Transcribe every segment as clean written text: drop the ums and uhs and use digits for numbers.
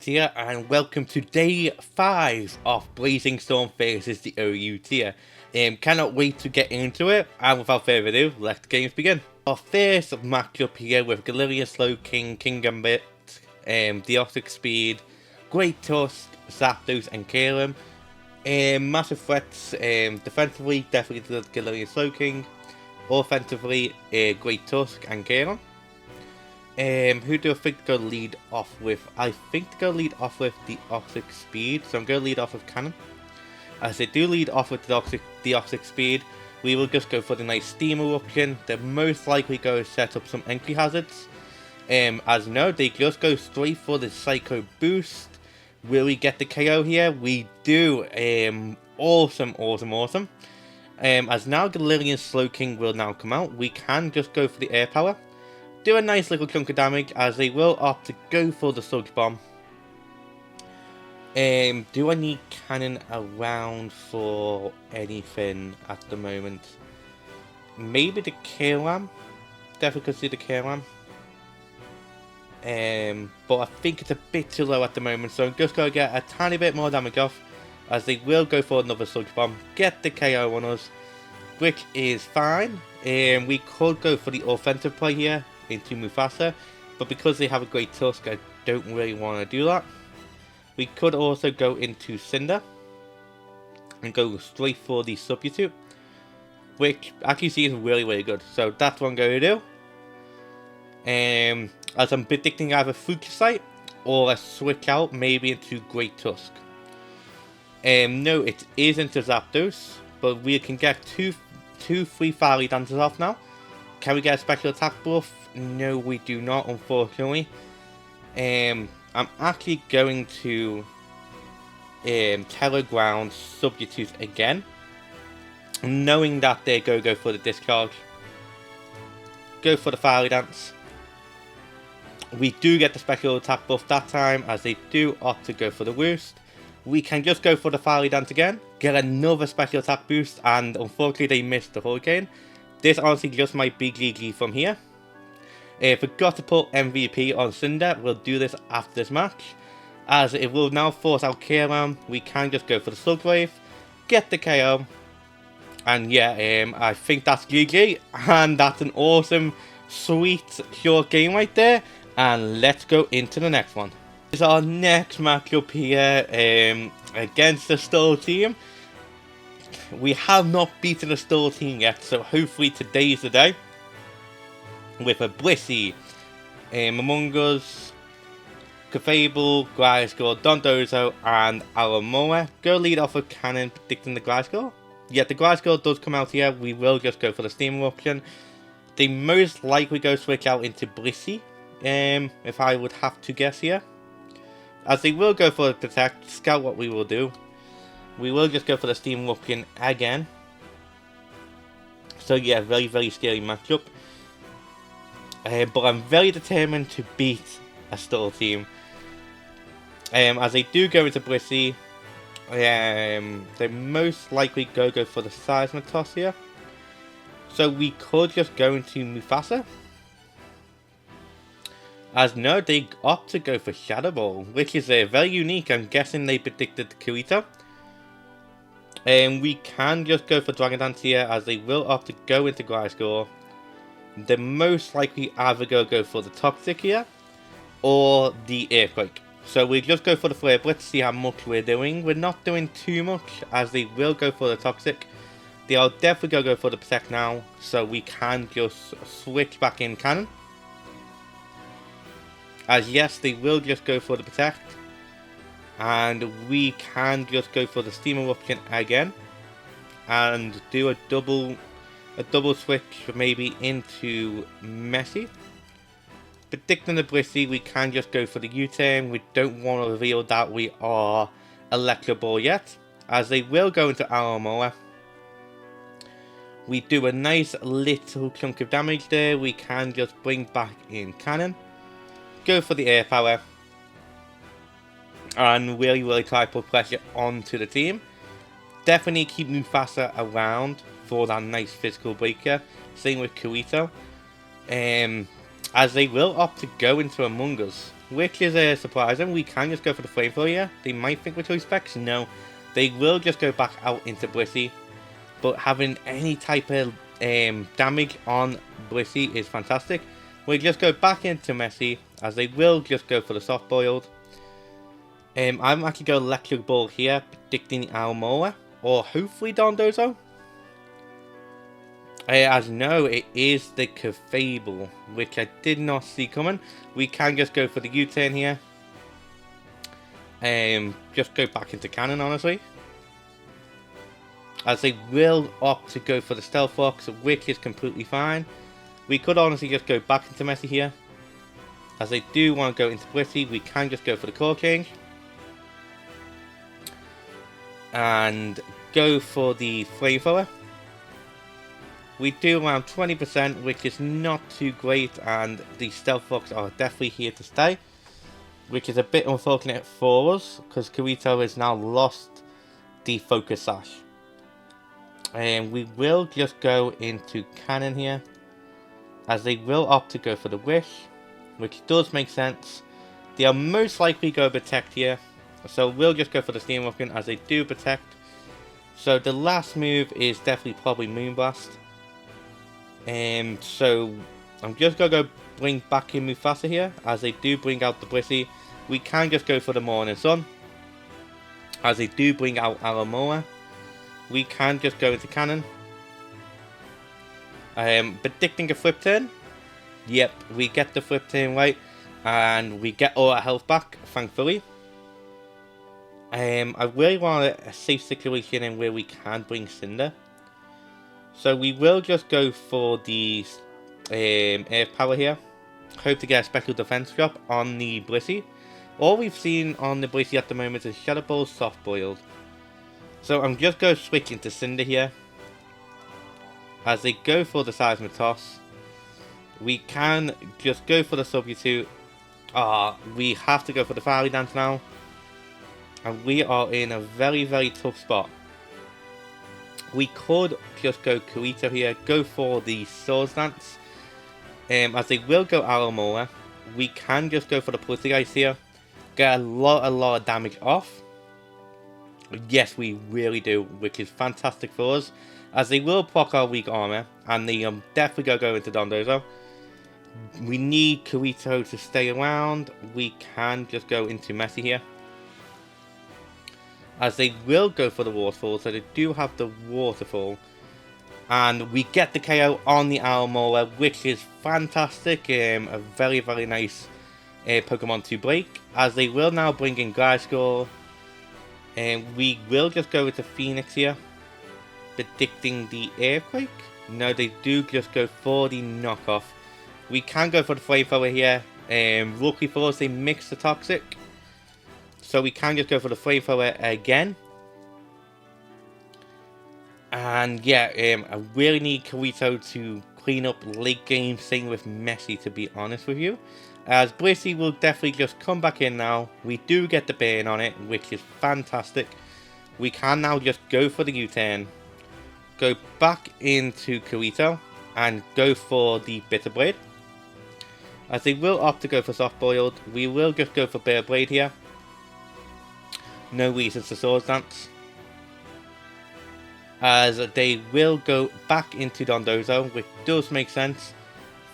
Here and welcome to day 5 of Blazing Storm versus the OU tier. Cannot wait to get into it, and without further ado, let the games begin. Our first matchup here with Galilea Slowking, King Gambit, Deoxic Speed, Great Tusk, Zapdos and Calum. Massive threats, defensively definitely the Galilea Slowking, offensively Great Tusk and Calum. Who do I think to go lead off with? I think to go lead off with the Deoxic Speed, so I'm going to lead off with Cannon. As they do lead off with the Deoxic Speed, we will just go for the nice Steam Eruption. They're most likely going to set up some entry hazards. As you know, they just go straight for the Psycho Boost. Will we get the KO here? We do. Awesome. As now Galilea Slowking will now come out, we can just go for the Air Power. Do a nice little chunk of damage as they will opt to go for the Sludge Bomb. Do I need Cannon around for anything at the moment? Maybe the Kalam. Definitely consider the Kalam. But I think it's a bit too low at the moment, so I'm just going to get a tiny bit more damage off as they will go for another Sludge Bomb. Get the KO on us, which is fine. We could go for the offensive play here into Mufasa, but because they have a Great Tusk, I don't really want to do that. We could also go into Cinder and go straight for the Substitute, which actually seems really good, so that's what I'm going to do. As I'm predicting either Fugicite or a switch out maybe into Great Tusk. No, it is into Zapdos, but we can get two free Fiery Dances off now. Can we get a special attack buff? No, we do not, unfortunately. I'm actually going to Teleground Substitute again, knowing that they're going to go for the Discharge. Go for the Fiery Dance. We do get the special attack buff that time, as they do opt to go for the Roost. We can just go for the Fiery Dance again, get another special attack boost, and unfortunately they missed the Hurricane. This honestly just might be GG from here. Forgot to put MVP on Cinder. We'll do this after this match, as it will now force out Kalam. We can just go for the Slug Wave, get the KO, and yeah, I think that's GG, and that's an awesome, sweet, short game right there. And let's go into the next one. This is our next matchup here against the Stall team. We have not beaten the Stall team yet, so hopefully today is the day. With a Blissey, Among Us, Clefable, Gliscor, Dondozo, and Alamoa. Go lead off with Cannon, predicting the Gliscor. Yeah, the Gliscor does come out here. We will just go for the Steam Eruption. They most likely go switch out into Blissey, if I would have to guess here. As they will go for the Protect, scout what we will do. We will just go for the Steam Eruption again. So yeah, very scary matchup. But I'm very determined to beat a Stall team. As they do go into Blissey, they most likely go for the Seismitoss here. So we could just go into Mufasa. As no, they opt to go for Shadow Ball, which is very unique. I'm guessing they predicted Kirito. We can just go for Dragon Dance here, as they will opt to go into Gliscor. They're most likely either go for the Toxic here, or the Earthquake. So we just go for the Flare Blitz, see how much we're doing. We're not doing too much, as they will go for the Toxic. They are definitely going to go for the Protect now, so we can just switch back in Cannon. As yes, they will just go for the Protect. And we can just go for the Steam Eruption again. And do a double switch maybe into Messi. Predicting the Blissey, we can just go for the U-turn. We don't want to reveal that we are Electro Ball yet, as they will go into Alamoa. We do a nice little chunk of damage there. We can just bring back in Cannon. Go for the Air Power. And really try to put pressure onto the team. Definitely keep Mufasa around for that nice physical breaker. Same with Kirito. As they will opt to go into Among Us. which is surprising. We can just go for the flamethrower here. They might think we're choice specs. No, they will just go back out into Blissey. But having any type of damage on Blissey is fantastic. We just go back into Messy, as they will just go for the soft boiled. I'm actually going Electric Ball here, predicting Almoa, or hopefully Dondozo. As no, it is the Clefable, which I did not see coming. We can just go for the U-turn here. Just go back into Cannon, honestly. As they will opt to go for the Stealth Fox, which is completely fine. We could honestly just go back into Messy here. As they do want to go into Blissey, we can just go for the core change. And go for the Flamethrower. We do around 20%, which is not too great, and the Stealth Fox are definitely here to stay. Which is a bit unfortunate for us, because Kirito has now lost the Focus Sash. And we will just go into Cannon here, as they will opt to go for the Wish, which does make sense. They are most likely going to Protect here, so we'll just go for the Steam Muffin as they do Protect. So the last move is definitely probably Moonblast. So I'm just going to go bring back in Mufasa here, as they do bring out the Blissey. We can just go for the Morning Sun, as they do bring out Alamoa. We can just go into Cannon. Predicting a flip turn. Yep, we get the flip turn right, and we get all our health back, thankfully. I really want a safe situation in where we can bring Cinder. So we will just go for the Earth Power here. Hope to get a special defense drop on the Blissey. All we've seen on the Blissey at the moment is Shadow Ball soft boiled. So I'm just going to switch into Cinder here. As they go for the Seismitoss. We can just go for the Substitute. We have to go for the Fairy Dance now. And we are in a very, very tough spot. We could just go Kirito here, go for the Swords Dance. As they will go Alamoa, we can just go for the Poltergeist here. Get a lot of damage off. Yes, we really do, which is fantastic for us. As they will proc our weak armor, and they definitely going to go into Dondozo. We need Kirito to stay around. We can just go into Messy here. As they will go for the Waterfall, so they do have the Waterfall. And we get the KO on the Alamoa, which is fantastic. A very, very nice Pokemon to break. As they will now bring in Gliscor. And we will just go with the Phoenix here. Predicting the Earthquake. No, they do just go for the knockoff. We can go for the Flamethrower here. Luckily for us, they mix the Toxic. So we can just go for the Flamethrower again. And yeah, I really need Kirito to clean up late game, same with Messy, to be honest with you. As Blissey will definitely just come back in now. We do get the burn on it, which is fantastic. We can now just go for the U-turn. Go back into Kirito and go for the Bitter Blade. As they will opt to go for Soft Boiled, we will just go for Bitter Blade here. No reasons to Swords Dance. As they will go back into Dondozo, which does make sense.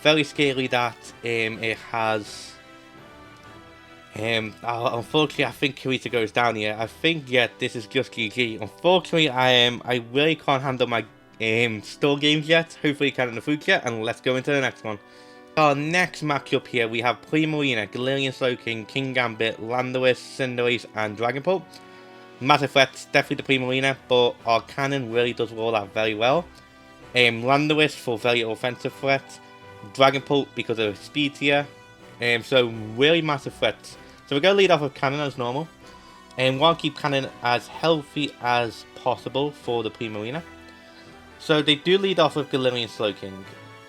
Very scary that it has... unfortunately, I think Kirito goes down here. I think, yeah, this is just GG. Unfortunately, I really can't handle my store games yet. Hopefully, I can in the future, and let's go into the next one. Our next matchup here, we have Primarina, Galarian Slowking, King Gambit, Landorus, Cinderace, and Dragapult. Massive threats, definitely the Primarina, but our cannon really does roll out very well. Landorus for very offensive threat, Dragapult because of speed tier, so really massive threats. So we're going to lead off with cannon as normal, and want to keep cannon as healthy as possible for the Primarina. So they do lead off with Galarian Slowking.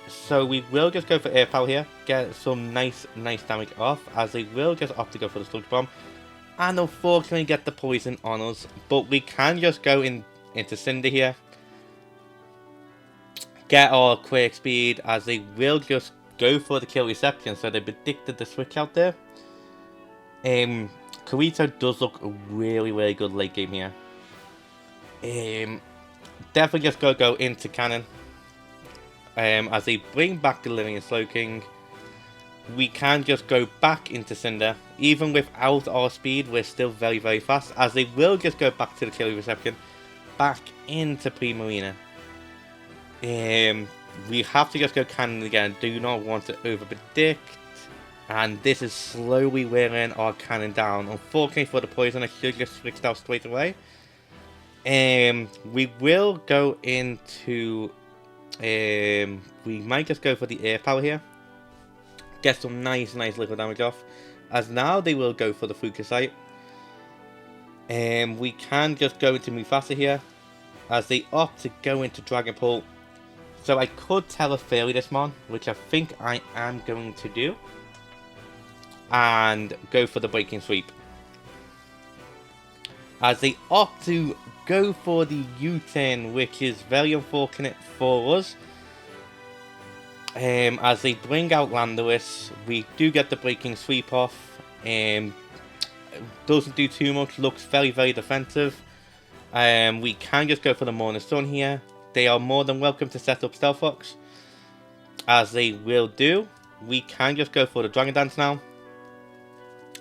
So we will just go for Air Power here, get some nice damage off, as they will just opt to go for the Sludge Bomb. And unfortunately get the poison on us, but we can just go into Cinder here. Get our Quake Speed, as they will just go for the kill reception, so they predicted the switch out there. Kirito does look really, really good late game here. Definitely just go into cannon. As they bring back Galarian Slowking, we can just go back into Cinder. Even without our speed, we're still very, very fast. As they will just go back to the Killing Reception, back into Primarina. We have to just go cannon again. Do not want to over-predict. And this is slowly wearing our cannon down. Unfortunately for the poison, I should just switched out straight away. We will go into... we might just go for the air power here. Get some nice little damage off. As now they will go for the Focusite. We can just go into Mufasa here. As they opt to go into Dragon Pult. So I could Tera-Fairy this mon, which I think I am going to do. And go for the Breaking Sweep. As they opt to go for the U-turn, which is very unfortunate for us. As they bring out Landorus, we do get the Breaking Sweep off. Doesn't do too much, looks very, very defensive. We can just go for the Morning Sun here. They are more than welcome to set up Stealth Fox, as they will do. We can just go for the Dragon Dance now,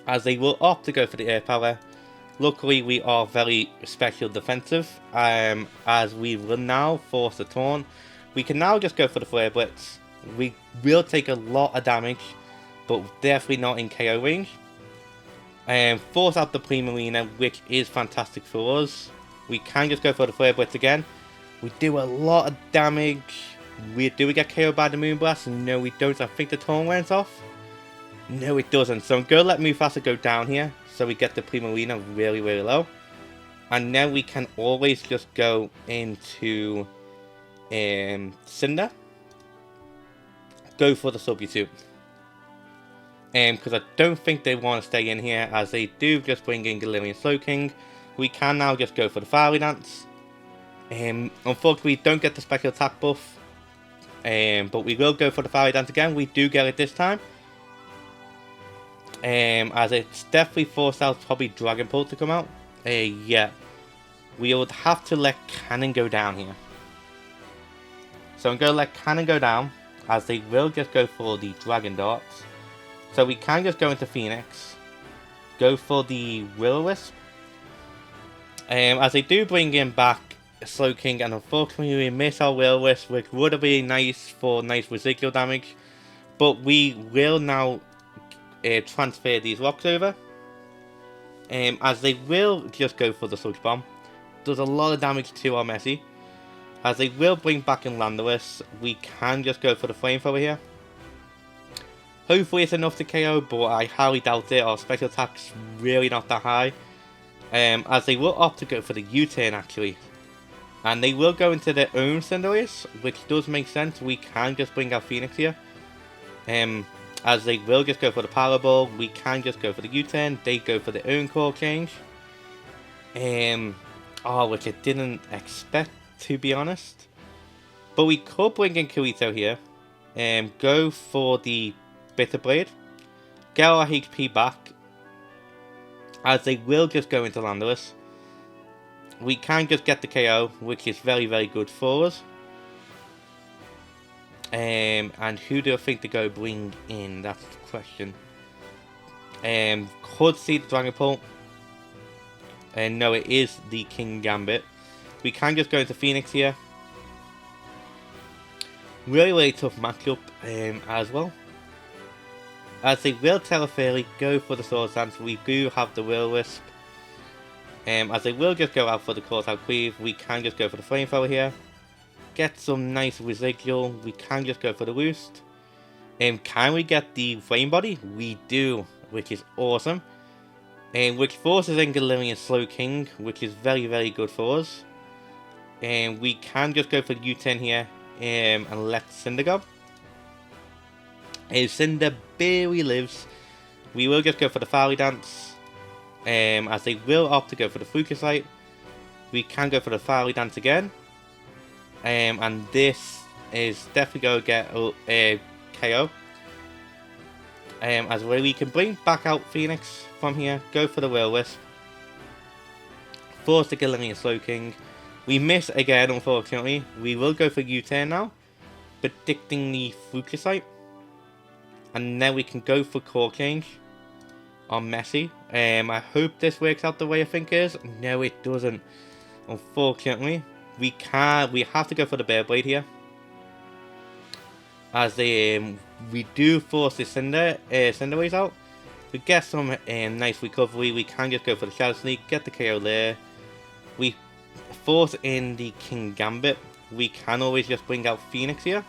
as they will opt to go for the Air Power. Luckily, we are very special defensive, as we will now force the Taunt. We can now just go for the Flare Blitz. We will take a lot of damage, but definitely not in KO range. Force out the Primarina, which is fantastic for us. We can just go for the Flare Blitz again. We do a lot of damage. Do we get KO'd by the Moonblast? No, we don't. I think the Taunt wears off. No, it doesn't. So I'm going to let Mufasa go down here, so we get the Primarina really, really low. And then we can always just go into Cinder. Go for the Substitute. Because I don't think they want to stay in here, as they do just bring in Galarian Slowking. We can now just go for the Fiery Dance. Unfortunately, we don't get the special attack buff. But we will go for the Fiery Dance again. We do get it this time. As it's definitely forced out probably Dragon Pult to come out. Yeah. We would have to let Cannon go down here. So I'm going to let Cannon go down, as they will just go for the Dragon Darts. So we can just go into Phoenix. Go for the Will-O-Wisp. As they do bring in back Slowking, and unfortunately we miss our Will-O-Wisp, which would have been nice for nice residual damage. But we will now transfer these rocks over. As they will just go for the Sludge Bomb. Does a lot of damage to our Messi. As they will bring back in Landorus, we can just go for the Flamethrower here. Hopefully it's enough to KO, but I highly doubt it. Our special attack's really not that high. As they will opt to go for the U-turn actually. And they will go into their own Cinderace, which does make sense. We can just bring out Phoenix here. As they will just go for the Power Ball, we can just go for the U-turn. They go for their own core change. Which I didn't expect, to be honest. But we could bring in Kirito here. Go for the Bitter Blade. Get our HP back. As they will just go into Landorus. We can just get the KO, which is very, very good for us. And who do I think to go bring in? That's the question. Could see the Dragon Pult. No, it is the King Gambit. We can just go into Phoenix here. Really, really tough matchup as well. As they will Tera-Fairy, go for the Swords Dance. We do have the Will-O-Wisp. As they will just go out for the Caught-Out Cleave, we can just go for the Flamethrower here. Get some nice residual. We can just go for the Roost. Can we get the Flame Body? We do, which is awesome. Which forces in Galarian Slowking, which is very, very good for us. We can just go for the U-turn here and let Cinder go. If Cinder barely lives, we will just go for the Fiery Dance. As they will opt to go for the Focusite. We can go for the Fiery Dance again. And this is definitely going to get a KO. As well, we can bring back out Phoenix from here, go for the Will-O-Wisp, force the Galarian Slowking. We miss again, unfortunately. We will go for U-turn now, predicting the Fucusite. And then we can go for Core Change on Messi. I hope this works out the way I think it is. No, it doesn't. Unfortunately, we have to go for the Beyblade here. As we do force the Cinderways out. We get some nice recovery. We can just go for the Shadow Sneak, get the KO there. We force in the King Gambit. We can always just bring out Phoenix here.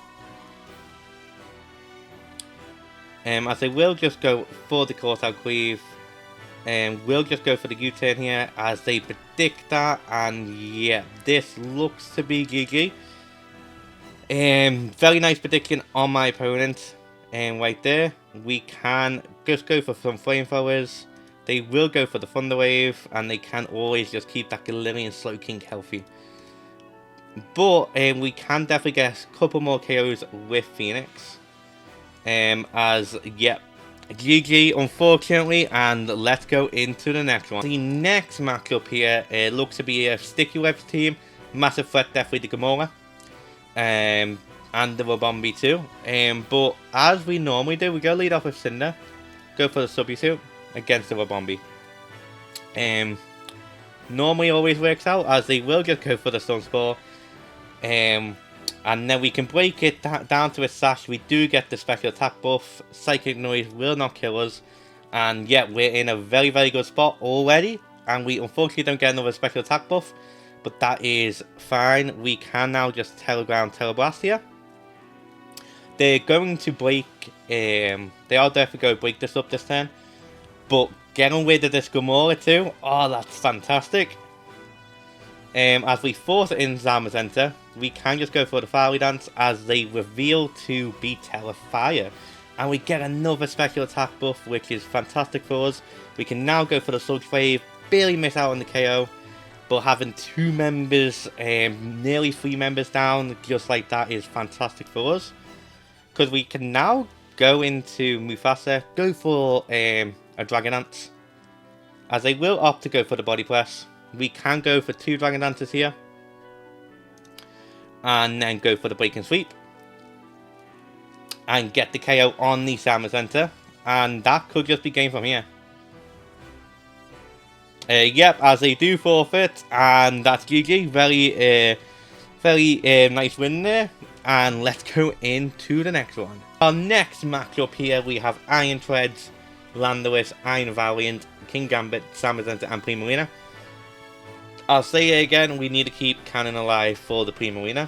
As they will just go for the Corsair Cleave. We'll just go for the U-turn here as they predict that. And yeah, this looks to be GG. Very nice prediction on my opponent. Right there, we can just go for some Flamethrowers. They will go for the Thunder Wave, and they can always just keep that Galarian Slowking healthy. But we can definitely get a couple more KOs with Phoenix. As yeah, GG unfortunately, and let's go into the next one. The next matchup here looks to be a Sticky Webs team. Massive threat, definitely the Gamora. And the Ribombee too. But as we normally do, we go lead off with Cinder, go for the Substitute against the Ribombee. Normally always works out, as they will just go for the Sunspore. And then we can break it down to a Sash. We do get the special attack buff. Psychic Noise will not kill us. And yeah, we're in a very, very good spot already. And we unfortunately don't get another special attack buff. But that is fine. We can now just Teleground Teleblast here. They're going to break. They are definitely going to break this up this turn. But getting rid of this Gamora too. Oh, that's fantastic. As we force it in Zamazenta, we can just go for the Fiery Dance as they reveal to be Telefire. And we get another special attack buff, which is fantastic for us. We can now go for the Sludge Wave, barely miss out on the KO. But having 2 members, nearly 3 members down, just like that is fantastic for us. Because we can now go into Mufasa, go for a Dragonance. As they will opt to go for the Body Press. We can go for 2 Dragon Dances here. And then go for the Break and Sweep. And get the KO on the Zamazenta. And that could just be game from here. Yep, as they do forfeit. And that's GG. Very nice win there. And let's go into the next one. Our next matchup here, we have Iron Treads, Landorus, Iron Valiant, King Gambit, Zamazenta, and Primarina. I'll say it again, we need to keep Cannon alive for the Primarina.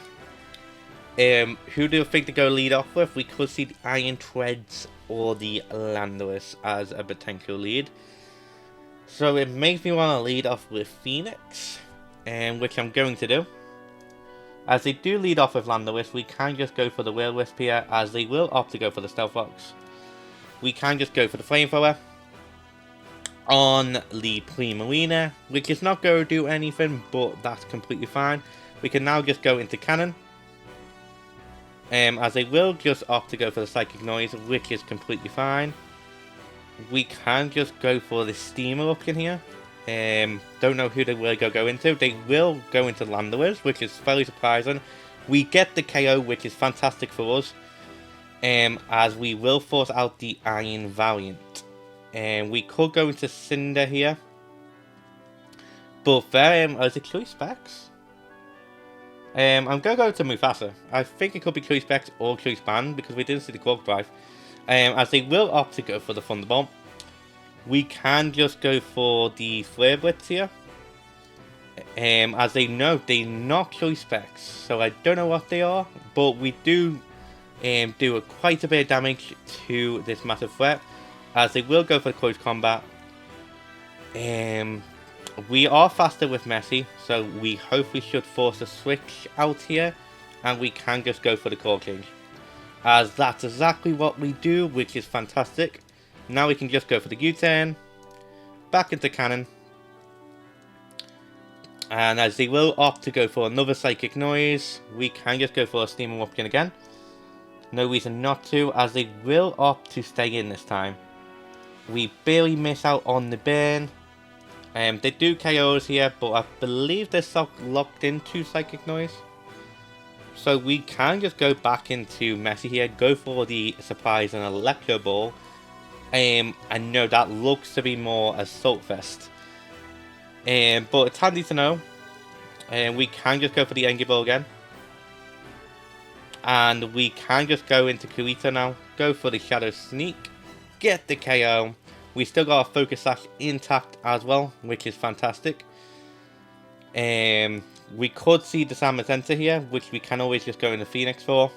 Who do you think to go lead off with? We could see the Iron Treads or the Landorus as a potential lead. So it makes me want to lead off with Phoenix, which I'm going to do. As they do lead off with Landorus, we can just go for the Will-O-Wisp here, as they will opt to go for the Stealth Rocks. We can just go for the Flamethrower on the Primarina, which is not going to do anything, but that's completely fine. We can now just go into Cannon, as they will just opt to go for the Psychic Noise, which is completely fine. We can just go for the Steamer option here. Don't know who they will go into. They will go into Landorus, which is fairly surprising. We get the KO, which is fantastic for us, as we will force out the Iron Valiant. We could go into Cinder here, but is it Choice Specs? I'm going to go to Mufasa. I think it could be Choice Specs or Choice Band, because we didn't see the Quark Drive. As they will opt to go for the Thunderbolt. We can just go for the Flare Blitz here. As they know, they're not Choice Specs, so I don't know what they are. But we do quite a bit of damage to this massive threat, as they will go for Close Combat. We are faster with Messi, so we hopefully should force a switch out here, and we can just go for the Core Change. As that's exactly what we do, which is fantastic. Now we can just go for the U-turn, back into Cannon. And as they will opt to go for another Psychic Noise, we can just go for a Steam Eruption again. No reason not to, as they will opt to stay in this time. We barely miss out on the burn. They do KOs here, but I believe they're locked into Psychic Noise. So we can just go back into Messi here, go for the surprise and Electro Ball. I know that looks to be more Assault Vest. But it's handy to know. We can just go for the Engi Ball again. And we can just go into Kirito now, go for the Shadow Sneak, get the KO. We still got our Focus Sash intact as well, which is fantastic. We could see the Zamazenta here, which we can always just go into Phoenix for.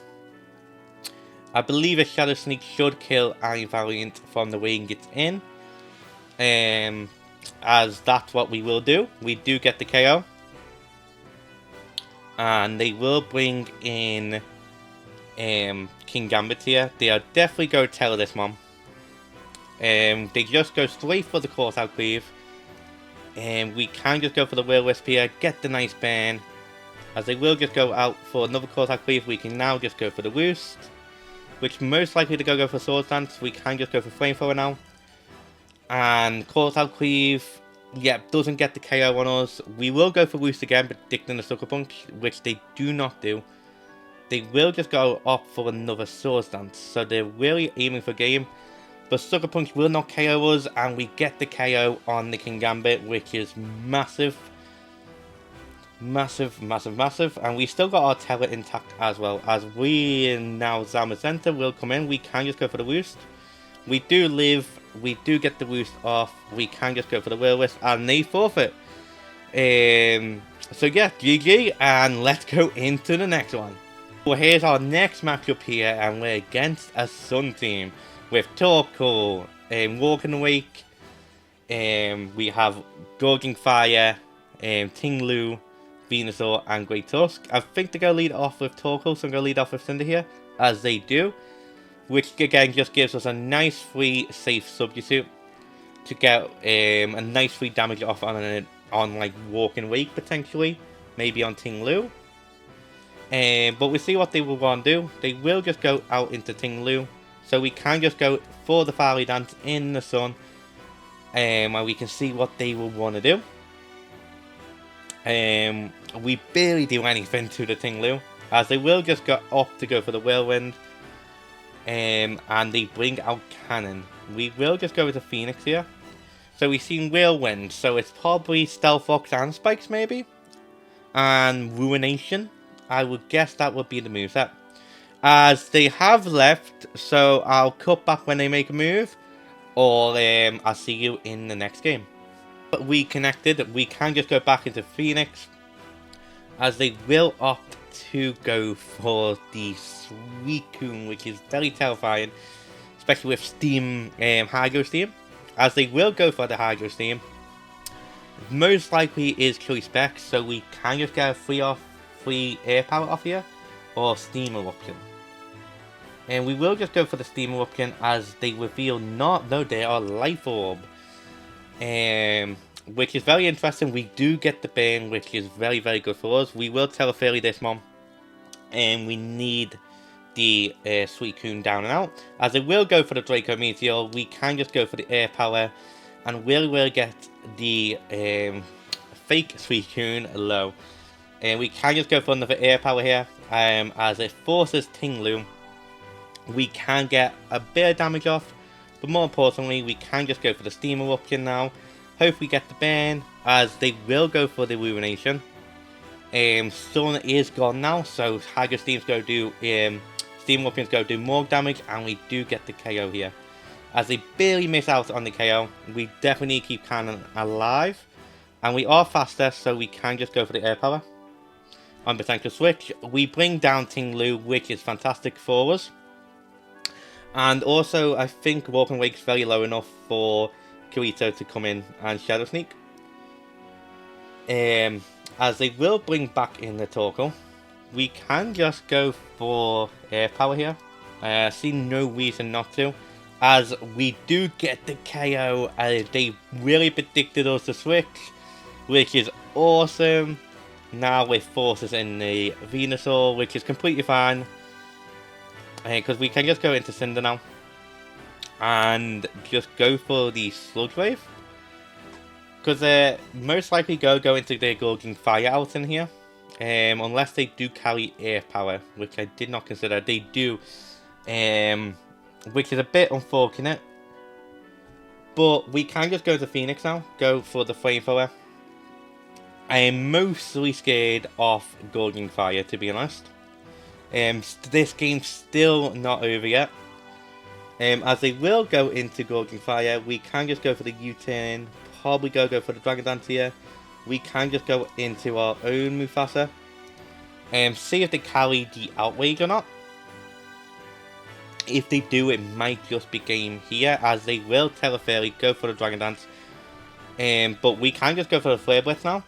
I believe a Shadow Sneak should kill any Valiant from the way it gets in. As that's what we will do. We do get the KO. And they will bring in King Gambit here. They are definitely going to tell this mom. They just go straight for the Course Out Cleave. We can just go for the Will-O-Wisp here, get the nice burn. As they will just go out for another Course Out Cleave, we can now just go for the Roost. Which most likely to go for Swords Dance. We can just go for Flamethrower now. And Course Out Cleave, yeah, doesn't get the KO on us. We will go for Roost again, predicting the Sucker Punch, which they do not do. They will just go up for another Swords Dance. So they're really aiming for game. But Sucker Punch will not KO us, and we get the KO on the King Gambit, which is massive. Massive, massive, massive. And we still got our Terror intact as well. As we now Zamazenta will come in, we can just go for the Roost. We do live, we do get the Roost off. We can just go for the Will-O-Wisp, and they forfeit. So yeah, GG, and let's go into the next one. Well, here's our next matchup here, and we're against a Sun team. With Torkoal, Walking Awake, we have Gorging Fire, Ting Lu, Venusaur, and Great Tusk. I think they're going to lead off with Torkoal, so I'm going to lead off with Cinder here, as they do. Which again just gives us a nice free safe substitute to get a nice free damage off on like Walking Awake potentially, maybe on Ting Lu. But we see what they will want to do. They will just go out into Ting Lu. So we can just go for the Fairy Dance in the sun. And we can see what they will want to do. We barely do anything to the Ting Lu, as they will just go up to go for the Whirlwind. And they bring out Cannon. We will just go with the Phoenix here. So we've seen Whirlwind, so it's probably Stealth Fox and Spikes maybe. And Ruination. I would guess that would be the moveset. As they have left, so I'll cut back when they make a move, or I'll see you in the next game. But we connected, we can just go back into Phoenix, as they will opt to go for the Suicune, which is very terrifying, especially with Steam, Hydro Steam, as they will go for the Hydro Steam. Most likely is Chili Specs, so we can just get a free air power off here, or Steam Eruption. And we will just go for the Steam Eruption, as they reveal they are Life Orb. Which is very interesting. We do get the burn, which is very, very good for us. We will Tera Fairy this mom. And we need the Suicune down and out. As it will go for the Draco Meteor, we can just go for the air power. And will get the fake Suicune low. And we can just go for another air power here. As it forces Ting Lu. We can get a bit of damage off, but more importantly, we can just go for the Steam Eruption now. Hopefully get the burn, as they will go for the Ruination. Sun is gone now, so Hydro Steam's go do Steam Eruption's go do more damage, and we do get the KO here. As they barely miss out on the KO, we definitely need to keep Cannon alive, and we are faster, so we can just go for the air power. On potential switch, we bring down Ting Lu, which is fantastic for us. And also, I think Walking Awake is very low enough for Kirito to come in and Shadow Sneak. As they will bring back in the Torkoal. We can just go for Air Power here. I see no reason not to. As we do get the KO, they really predicted us to switch, which is awesome. Now with forces in the Venusaur, which is completely fine. Because we can just go into Cinder now. And just go for the Sludge Wave. Because most likely go into the Gorging Fire out in here. Unless they do carry Air Power, which I did not consider. They do. Which is a bit unfortunate. But we can just go to Phoenix now. Go for the Flamethrower. I am mostly scared of Gorging Fire, to be honest. This game's still not over yet. As they will go into Gorging Fire, we can just go for the U-turn. Probably go for the Dragon Dance here. We can just go into our own Mufasa. See if they carry the Outrage or not. If they do, it might just be game here, as they will Tera Fairy, go for the Dragon Dance. But we can just go for the Flare Blitz now.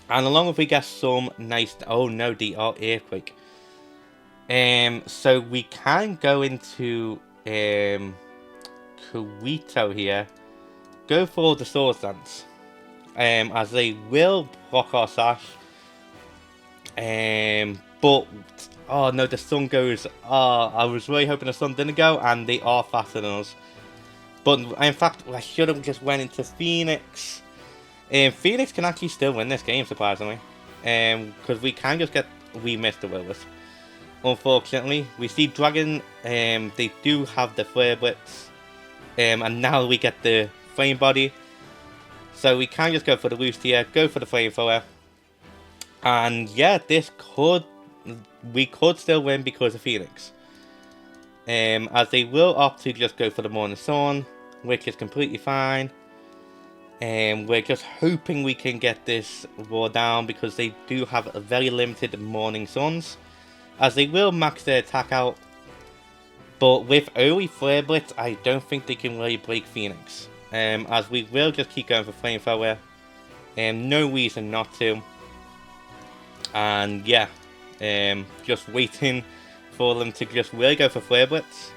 And along with we get some nice... Oh no, the Earthquake. So we can go into Kabuto here. Go for the Swords Dance. As they will block our Sash. But... Oh no, the sun goes... Oh, I was really hoping the sun didn't go, and they are faster than us. But in fact, I should have just went into Phoenix. Phoenix can actually still win this game, surprisingly. Because we can just get... We missed the Will-O-Wisp. Unfortunately, we see Dragon, they do have the Flare Blitz. And now we get the Flame Body. So we can just go for the Roost here, go for the Flamethrower. And yeah, this could... We could still win because of Phoenix. As they will opt to just go for the Morning Sun, which is completely fine. We're just hoping we can get this war down because they do have a very limited Morning Suns. As they will max their attack out. But with only Flare Blitz, I don't think they can really break Phoenix. As we will just keep going for Flamethrower. No reason not to. And yeah. Just waiting for them to just really go for Flare Blitz.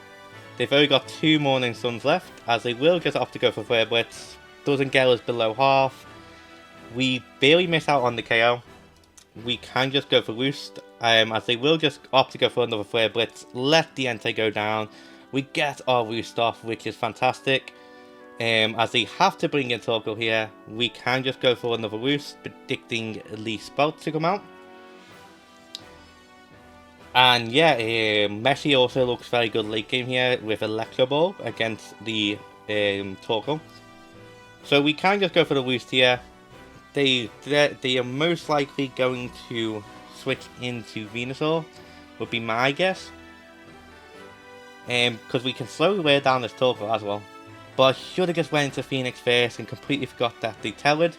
They've only got 2 Morning Suns left, as they will just opt to go for Flare Blitz. Doesn't get us below half. We barely miss out on the KO. We can just go for Roost, as they will just opt to go for another Flare Blitz. Let the Entei go down. We get our Roost off, which is fantastic. As they have to bring in Torkoal here, we can just go for another Roost, predicting the Spout to come out. And yeah, Messi also looks very good late game here with Electro Ball against the Torkoal. So we can just go for the Roost here. They are most likely going to switch into Venusaur, would be my guess. Because we can slowly wear down this Torkoal as well. But I should have just went into Phoenix first and completely forgot that they Tethered.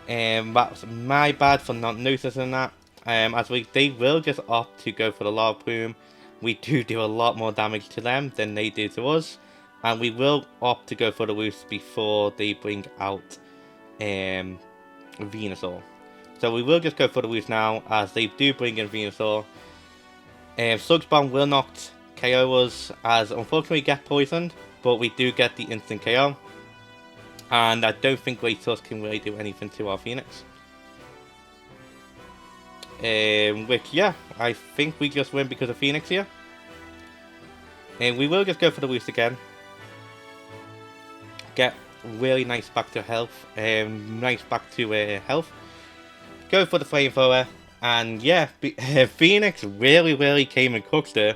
That's my bad for not noticing that. As they will just opt to go for the Lava Plume. We do a lot more damage to them than they do to us. And we will opt to go for the Roost before they bring out Venusaur. So we will just go for the Roost now, as they do bring in Venusaur. Sludge Bomb will not KO us, as unfortunately we get poisoned. But we do get the instant KO. And I don't think Great Tusk can really do anything to our Phoenix. Which, yeah, I think we just win because of Phoenix here. And we will just go for the Roost again. Get really nice back to health. Nice back to health. Go for the Flamethrower. And yeah, Phoenix really came and cooked there.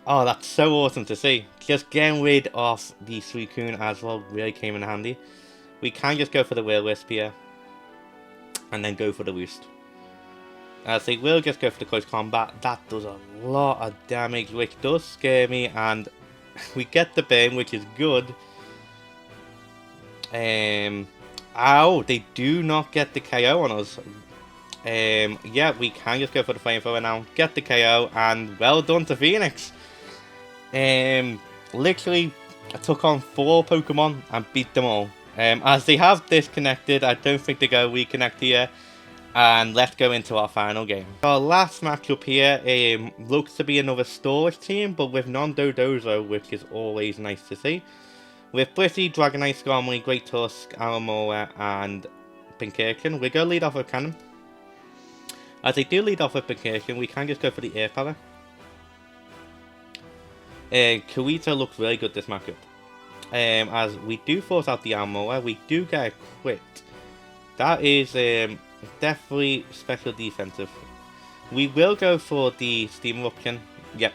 Oh, that's so awesome to see. Just getting rid of the Suicune as well really came in handy. We can just go for the Will-O-Wisp here. And then go for the Roost. As they will just go for the close combat. That does a lot of damage, which does scare me. And we get the burn, which is good. Ow, they do not get the KO on us. Yeah, we can just go for the Flamethrower now. Get the KO, and well done to Phoenix. Literally, I took on 4 Pokemon and beat them all. As they have disconnected, I don't think they're going to reconnect here. And let's go into our final game. Our last matchup here looks to be another Storage team, but with non-Dodozo, which is always nice to see. With Blissey, Dragonite, Skarmory, Great Tusk, Alamora, and Pinkirkin, we're going to lead off with Cannon. As they do lead off with Vacation, we can just go for the Air Power. Kirito looks really good this matchup. As we do force out the Armorer, we do get a crit. That is definitely special defensive. We will go for the Steam Eruption. Yep.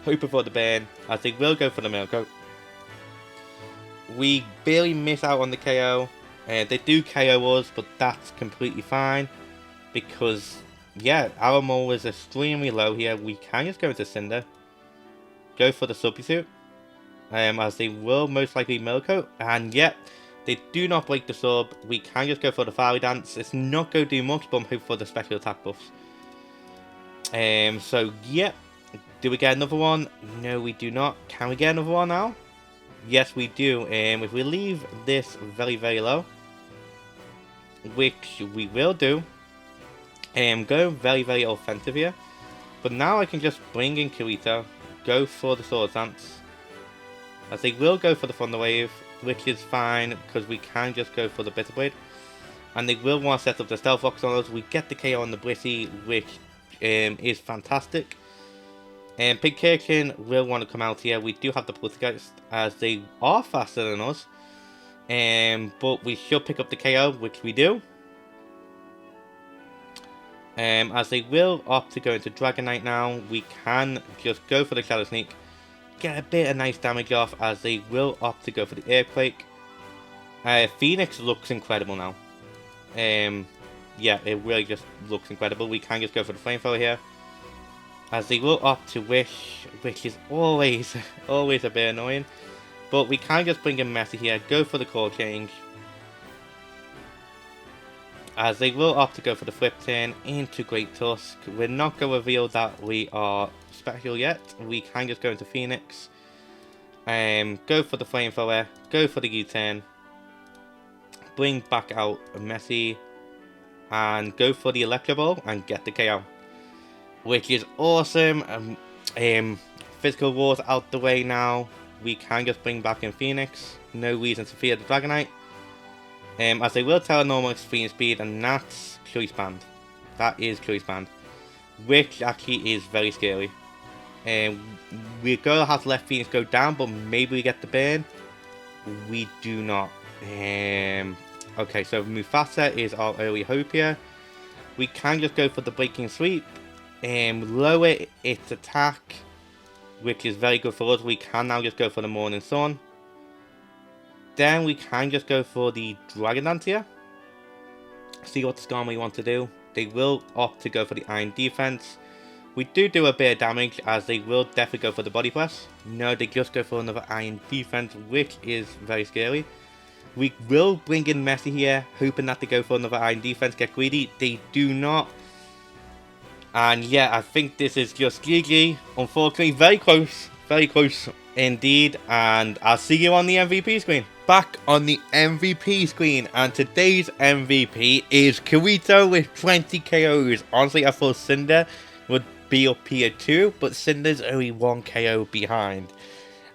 Hoping for the burn, as they will go for the Milko. We barely miss out on the KO. They do KO us, but that's completely fine. Because, yeah, our Mole is extremely low here. We can just go into Cinder. Go for the Substitute. As they will most likely Milko. And, yeah, they do not break the sub. We can just go for the Fiery Dance. It's not going to do much, but I'm hoping for the special attack buffs. So, yeah. Do we get another one? No, we do not. Can we get another one now? Yes, we do. If we leave this very, very low, which we will do, go very, very offensive here. But now I can just bring in Kirito, go for the Sword Dance, as they will go for the Thunder Wave, which is fine because we can just go for the Bitter Blade. And they will want to set up the Stealth Rocks on us. We get the KO on the Britty, which is fantastic. Pig Kirkin will want to come out here. We do have the Poltergeist, as they are faster than us. But we should pick up the KO, which we do. As they will opt to go into Dragon Knight now, we can just go for the Shadow Sneak. Get a bit of nice damage off, as they will opt to go for the Earthquake. Phoenix looks incredible now. Yeah, it really just looks incredible. We can just go for the Flamethrower here, as they will opt to Wish, which is always a bit annoying. But we can just bring in Messi here, go for the Core Change, as they will opt to go for the Flip Turn into Great Tusk. We're not going to reveal that we are special yet. We can just go into Phoenix, go for the Flamethrower, go for the U-turn, bring back out Messi, and go for the Electro Ball and get the KO, which is awesome. Physical Wars out the way now. We can just bring back in Phoenix. No reason to fear the Dragonite. As they will tell a normal extreme speed, and that's Choice Band. That is Choice Band, which actually is very scary. We're going to have to let Phoenix go down, but maybe we get the burn. We do not. Okay, so Mufasa is our early hope here. We can just go for the Breaking Sweep. Lower its attack, which is very good for us. We can now just go for the Morning Sun. Then we can just go for the Dragon Dance here. See what Skarmory we want to do. They will opt to go for the Iron Defense. We do a bit of damage, as they will definitely go for the Body Press. No, they just go for another Iron Defense, which is very scary. We will bring in Messi here, hoping that they go for another Iron Defense, get greedy. They do not. And yeah, I think this is just GG. Unfortunately, very close indeed. And I'll see you on the MVP screen. Back on the MVP screen, and today's MVP is Kirito with 20 KOs. Honestly, I thought Cinder would be up here too, but Cinder's only 1 KO behind.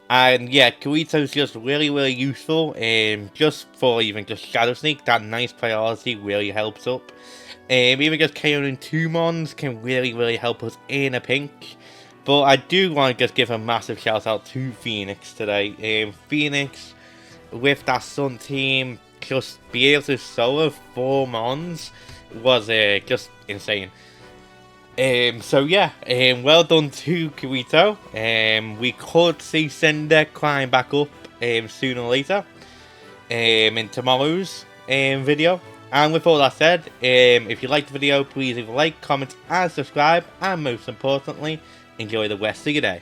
And yeah, Kirito's just really useful, just for even just Shadow Sneak. That nice priority really helps up. Even just KOing 2 mons can really help us in a pinch. But I do want to just give a massive shout out to Phoenix today. Phoenix, with that Sun team, just be able to solo 4 mons was just insane. So yeah, well done to Kirito. We could see Cinder climb back up sooner or later in tomorrow's video. And with all that said, if you liked the video, please leave a like, comment and subscribe, and most importantly, enjoy the rest of your day.